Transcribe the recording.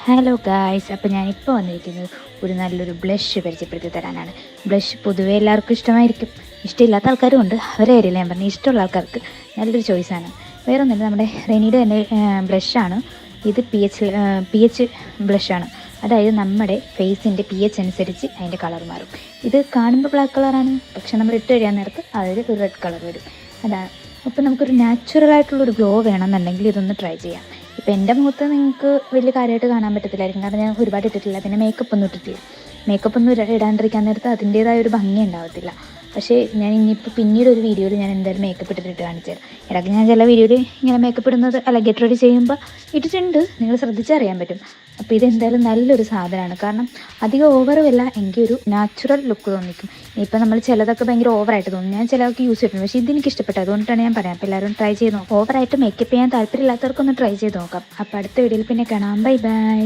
Hello guys, അപ്പോൾ ഞാനിപ്പോൾ വന്നിരിക്കുന്നത് ഒരു നല്ലൊരു ബ്ലഷ് പരിചയപ്പെടുത്തി തരാനാണ്. ബ്ലഷ് പൊതുവേ എല്ലാവർക്കും ഇഷ്ടമായിരിക്കും, ഇഷ്ടമില്ലാത്ത ആൾക്കാരും ഉണ്ട്. അവരെ കാര്യമില്ല ഞാൻ പറഞ്ഞു, ഇഷ്ടമുള്ള ആൾക്കാർക്ക് നല്ലൊരു ചോയ്സാണ്. വേറെ ഒന്നുമില്ല, നമ്മുടെ റെനിയുടെ തന്നെ ബ്ലഷാണ് ഇത്. പി എച്ച് ബ്ലഷാണ്. അതായത് നമ്മുടെ ഫേസിൻ്റെ pH അനുസരിച്ച് അതിൻ്റെ കളർ മാറും. ഇത് കാണുമ്പോൾ ബ്ലാക്ക് കളറാണ്, പക്ഷെ നമ്മൾ ഇട്ട് കഴിയാൻ നേരത്ത് അതിൽ ഒരു റെഡ് കളർ വരും. അതാണ്. അപ്പോൾ നമുക്കൊരു നാച്ചുറലായിട്ടുള്ളൊരു ഗ്ലോ വേണമെന്നുണ്ടെങ്കിൽ ഇതൊന്ന് ട്രൈ ചെയ്യാം. ഇപ്പോൾ എൻ്റെ മുഖത്ത് നിങ്ങൾക്ക് വലിയ കാര്യമായിട്ട് കാണാൻ പറ്റത്തില്ലായിരിക്കും, കാരണം ഞാൻ ഒരുപാട് ഇട്ടിട്ടില്ല. പിന്നെ മേക്കപ്പ് ഒന്നും ഇട്ടിട്ടില്ല. മേക്കപ്പ് ഒന്നും ഇടാണ്ടിരിക്കാൻ നേരത്ത് അതിൻ്റേതായ ഒരു ഭംഗി ഉണ്ടാവത്തില്ല. പക്ഷേ ഞാൻ ഇനിയിപ്പോൾ പിന്നീട് ഒരു വീഡിയോയിൽ ഞാൻ എന്തായാലും മേക്കപ്പ് ഇട്ടിട്ട് കാണിച്ചു തരാം. ഇടയ്ക്ക് ഞാൻ ചില വീഡിയോയിൽ ഇങ്ങനെ മേക്കപ്പ് ഇടുന്നത് ഗെറ്റ് റെഡി ചെയ്യുമ്പോൾ ഇട്ടിട്ടുണ്ട്, നിങ്ങൾ ശ്രദ്ധിച്ചറിയാൻ പറ്റും. അപ്പോൾ ഇതെന്തായാലും നല്ലൊരു സാധനമാണ്, കാരണം അധികം ഓവറുമല്ല, എങ്കിൽ ഒരു നാച്ചുറൽ ലുക്ക് തോന്നിക്കും. ഇനിയിപ്പോൾ നമ്മൾ ചിലതൊക്കെ ഭയങ്കര ഓവറായിട്ട് തോന്നും, ഞാൻ ചിലതൊക്കെ യൂസ് ചെയ്തിട്ടുണ്ട്, പക്ഷേ ഇതെനിക്ക് ഇഷ്ടപ്പെട്ടു, അതുകൊണ്ടാണ് ഞാൻ പറയാം. അപ്പോൾ എല്ലാവരും ട്രൈ ചെയ്ത് നോക്കാം. ഓവറായിട്ട് മേക്കപ്പ് ചെയ്യാൻ താല്പര്യമില്ലാത്തവർക്കൊന്ന് ട്രൈ ചെയ്ത് നോക്കാം. അപ്പോൾ അടുത്ത വീഡിയോയിൽ പിന്നെ കാണാം. Bye bye.